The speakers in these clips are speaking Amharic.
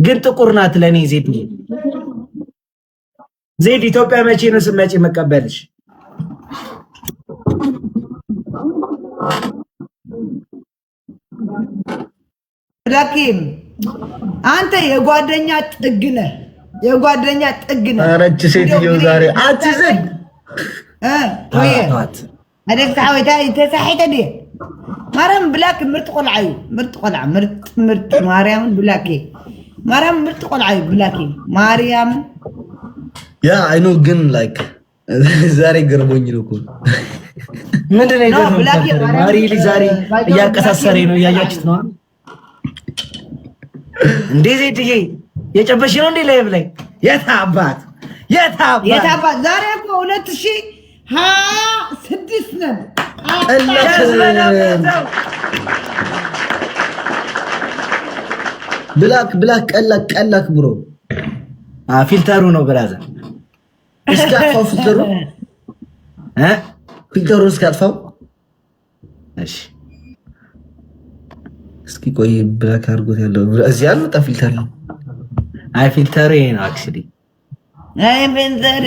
ግን ጥቁር ናት ለኔ ዜድ ኢትዮጵያ መቼ ነው ስትመጪ መቀበልሽ? ላኪም አንተ የጓደኛ ጥግ ነህ። አረች ሴትዮ ዛሬ አትዘን ወይ አደክ ታውታ ተሳሒተ ዲ ማርያም ብላክ ምርጥ ቆልዓዩ ምርጥ ማርያም ብላክ ማርያም ምርጥ ቆልዓዩ ብላክ ማርያም ያ አይ ኖ ግን ላይክ ዛሬ ገርሞኝ ነው እኮ ምንድነው ይገርም ማሪ ዛሬ እያቀሳሰረኝ ነው እያያችሁት ነው እንዴ ዜድዬ የጨበሽ ነው እንዴ ላይቭ ላይ የታባት ዛሬ እኮ 2026 ነን ብላክ ቀላክ ብሮ ፊልተሩ ነው ብራዘር እስካጥፋው ፊልተሩ እስካጥፋው እሺ እስኪ ቆይ ብላክ አድርጎት ያለው እዚህ ያልመጣ ፊልተር ነው አይ ፊልተሩ ይሄ ነው አክቹሊ አይ ፊልተር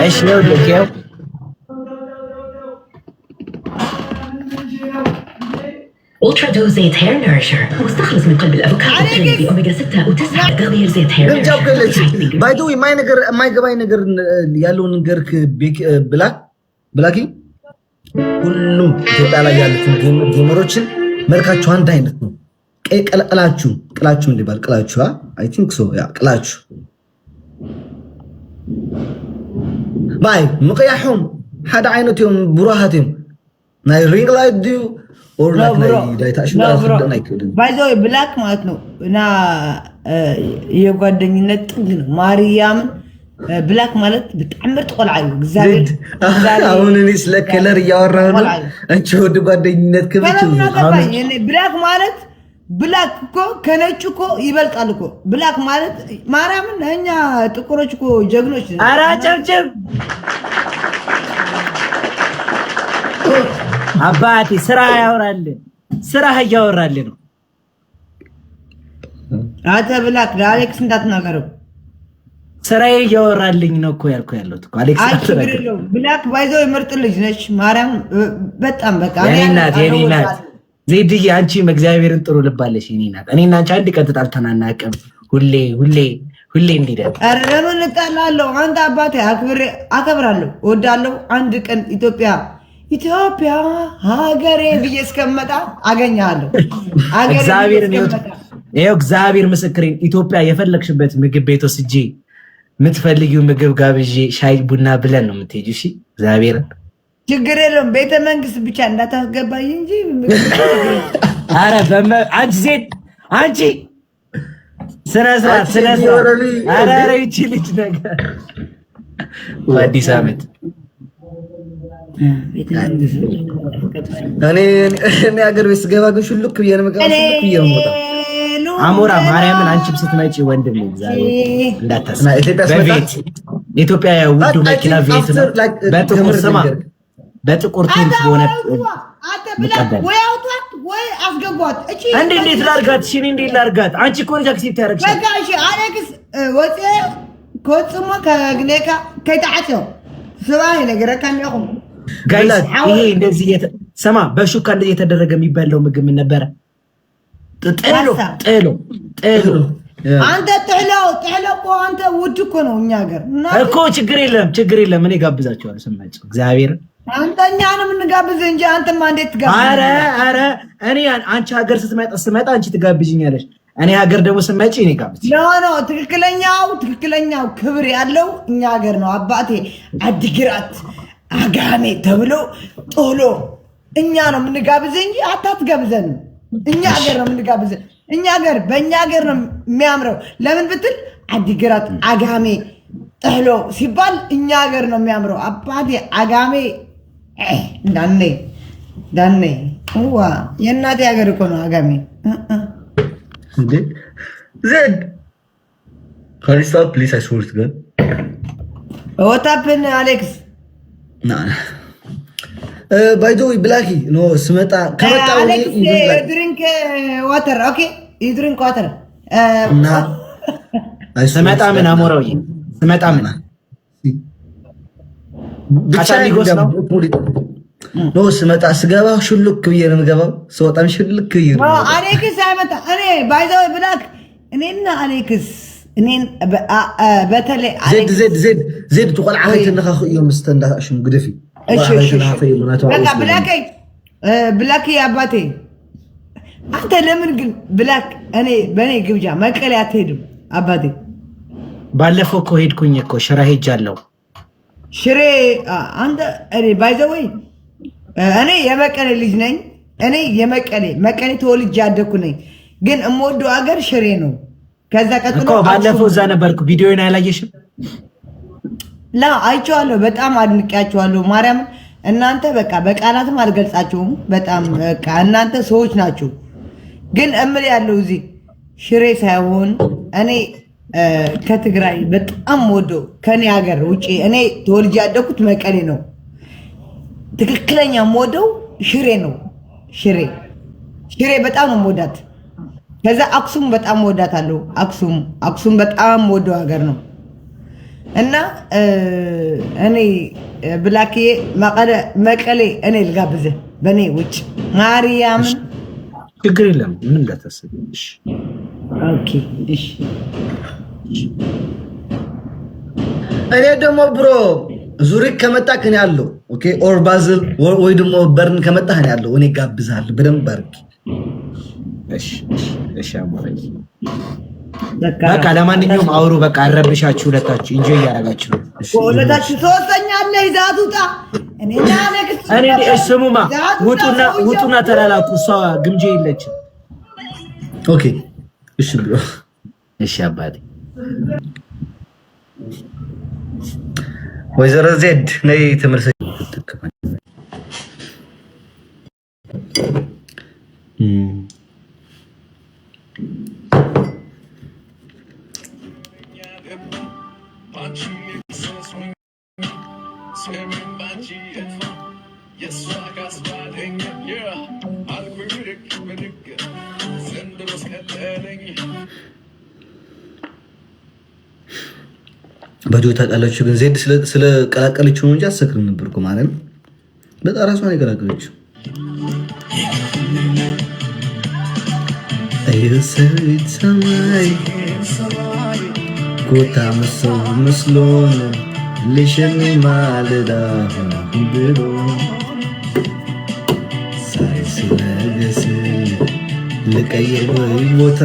ايش لو كيف ألترا دوز زيت هير نيرشر مستخلص من قلب الأفوكادو ترند بأوميجا 6 و9 تغيير زيت هير نيرشر باي ذا واي ما يقباي نجر ያለው ነገርክ ብላኪ ሁሉም ኢትዮጵያ ላይ ያሉትን ጌመሮችን መልካቸው አንድ አይነት ነው። ቀይ ቅላችሁ እንዲባል ቅላችሁ አይ ቲንክ ሶ ያ ቅላችሁ باي مقياحهم حدا عينتهم براهاتهم ناي رينج لايت ديو اور لايك ناي دايتاش لا يكدن باي ذا بلاك معناتنو انا የጓደኝነት ጥግ ነው ማርያም ብላክ ማለት በጣምር ተቆልዓዩ እግዚአብሔር አሁን እኔ ስለ ከለር ያወራው ነው አንቺ ወደ ጓደኝነት ከብቻ ብላክ ማለት ብላክ እኮ ከነጭ እኮ ይበልጣል እኮ ብላክ ማለት ማርያምን እኛ ጥቁሮች እኮ ጀግኖች ኧረ ጨብጭብ አባቴ ስራ እያወራል ነው አተ ብላክ ለአሌክስ እንዳትናገረው ስራዬ እያወራልኝ ነው እኮ ያለሁት እኮ አሌክስ አትናገረው ብላክ ባይዘው ምርጥ ልጅ ነች ማርያም በጣም በቃ የኔ ናት ዜድዬ አንቺም እግዚአብሔርን ጥሩ ልባለሽ የኔ ናት እኔና አንቺ አንድ ቀን ተጣልተን አናውቅም ሁሌ እንዲደር ኧረ ለምን እጣላለሁ አንተ አባቴ አከብራለሁ እወዳለሁ አንድ ቀን ኢትዮጵያ ሀገሬ ብዬ እስከመጣ አገኛለሁ እግዚአብሔር ምስክሬን ኢትዮጵያ የፈለግሽበት ምግብ ቤት ወስጄ የምትፈልጊው ምግብ ጋብዤ ሻይ ቡና ብለን ነው የምትሄጂው እሺ እግዚአብሔርን ችግር የለም ቤተ መንግስት ብቻ እንዳታስገባኝ እንጂ አረ አንቺ ዜድ አንቺ ስነ ስርዓት አረ ይቺ ልጅ ነገር አዲስ ዓመት እኔ ሀገር ቤት ስገባ ግን ሹልክ ብዬ ነው የምወጣው አሞራ ማርያምን አንቺም ስትመጪ ወንድም እግዚአብሔር እንዳታስበበት ኢትዮጵያ ውዱ መኪና ቤት ነው በጥቁር ስማ በጥቁር ቴንት ሆነ ወይ አውጣት ወይ አስገቧት እቺ እንዴት ላርጋት እሺ እንዴት ላርጋት አንቺ እኮ ነሽ አክሴፕት ያደረግሽ በቃ እሺ አሌክስ ወጤ ኮጽሞ ከግኔካ ከይታዓቸው ስባይ ነገር ካሚያኹም ጋይስ ይሄ እንደዚህ ሰማ በሹካ እንደዚህ የተደረገ የሚበላው ምግብ ምን ነበረ ጥሎ አንተ ጥሎ እኮ አንተ ውድ እኮ ነው እኛ ሀገር እኮ ችግር የለም እኔ ጋብዛቸዋለሁ ስማጭ እግዚአብሔር አንተኛንም እንጋብዝ እንጂ አንተማ እንዴት ትጋብዝ አረ እኔ አንቺ ሀገር ስትመጣ አንቺ ትጋብዥኛለሽ እኔ ሀገር ደግሞ ስመጪ እኔ ጋብዝ ኖ ትክክለኛው ክብር ያለው እኛ ሀገር ነው አባቴ አዲግራት አጋሜ ተብሎ ጦሎ እኛ ነው የምንጋብዝ እንጂ አታትጋብዘንም እኛ ሀገር ነው የምንጋብዝ እኛ ሀገር በእኛ ሀገር ነው የሚያምረው ለምን ብትል አዲግራት አጋሜ ጠህሎ ሲባል እኛ ሀገር ነው የሚያምረው አባቴ አጋሜ ዳኔ ዋ የእናቴ ሀገር እኮ ነው አጋሜ እንዴ ዘድ Can you stop please? I swear to God. What happened, Alex? No. ባይ ዘ ወይ ብላኪ ኖ ስመጣ ከመጣ ድሪንክ ዋተር ኦኬ ድሪንክ ዋተር እና ስመጣ ምን አሞራው ስመጣ ምን ብቻ ነው ኖ ስመጣ ስገባ ሽልክ ብዬ ነው የምገባው። ስወጣም ሽልክ ብዬ ነው። አሌክስ አይመጣ እኔ ባይ ዘ ወይ ብላክ እኔና አሌክስ እኔን በተለይ ዜድ ትቆልዓ ከይትነኻኽ እዮም ስተንዳሽም ግደፊ በቃ ብላክ አባቴ አንተ ለምን ግን ብላክ እኔ በእኔ ግብዣ መቀሌ አትሄድም አባቴ? ባለፈው እኮ ሄድኩኝ እኮ ሽራ ሄጃለሁ። ሽሬ አንተ እኔ ባይ ዘ ወይ እኔ የመቀሌ ልጅ ነኝ። እኔ መቀሌ ተወልጄ ያደኩ ነኝ። ግን እምወደው ሀገር ሽሬ ነው። ከዛ ቀጥሎ እኮ ባለፈው እዛ ነበርኩ። ቪዲዮን አላየሽም? ላ አይቼዋለሁ። በጣም አድንቄያቸዋለሁ። ማርያም እናንተ በቃ በቃላትም አልገልጻቸውም። በጣም በቃ እናንተ ሰዎች ናችሁ። ግን እምል ያለው እዚህ ሽሬ ሳይሆን እኔ ከትግራይ በጣም ወደው ከኔ ሀገር ውጪ እኔ ተወልጄ ያደኩት መቀሌ ነው። ትክክለኛ ወደው ሽሬ ነው። ሽሬ በጣም ነው ወዳት። ከዛ አክሱም በጣም ወዳታለሁ። አክሱም በጣም ወደው ሀገር ነው። እና እኔ ብላኪ መቀሌ እኔ ልጋብዝህ በኔ ውጭ ማርያምን ችግር የለም ምን እንዳታስብሽ። ኦኬ እሺ። እኔ ደግሞ ብሮ ዙሪክ ከመጣክ እኔ አለው ኦኬ ኦር ባዝል ወይ ደግሞ በርን ከመጣህ እኔ አለው እኔ ጋብዝሃለሁ በደንብ አድርጊ። እሺ አሞራይ በቃ ለማንኛውም አውሩ በቃ አረብሻችሁ ሁለታችሁ ኢንጆይ እያደረጋችሁ ነው። ሁለታችሁ ሶስተኛ አለ ይዛቱታ እኔና አሌክስ እኔ ስሙማ ውጡና ተላላኩ። እሷ ግምጄ የለችም። ኦኬ እሺ ብሎ እሺ አባቴ ወይዘሮ ዜድ ነይ ተመልሰሽ በዲዮ ታውቃላችሁ። ግን ዜድ ስለ ቀላቀለችው ነው እንጂ አትሰክርም ነበር እኮ ማለት ነው። በጣም ራሷን የቀላቀለችው አይሰሪት ሰማይ ኮታ መስሎን ልሽኒ ማለዳ ብሎ ሳይስለገስ ልቀይር ወይ ቦታ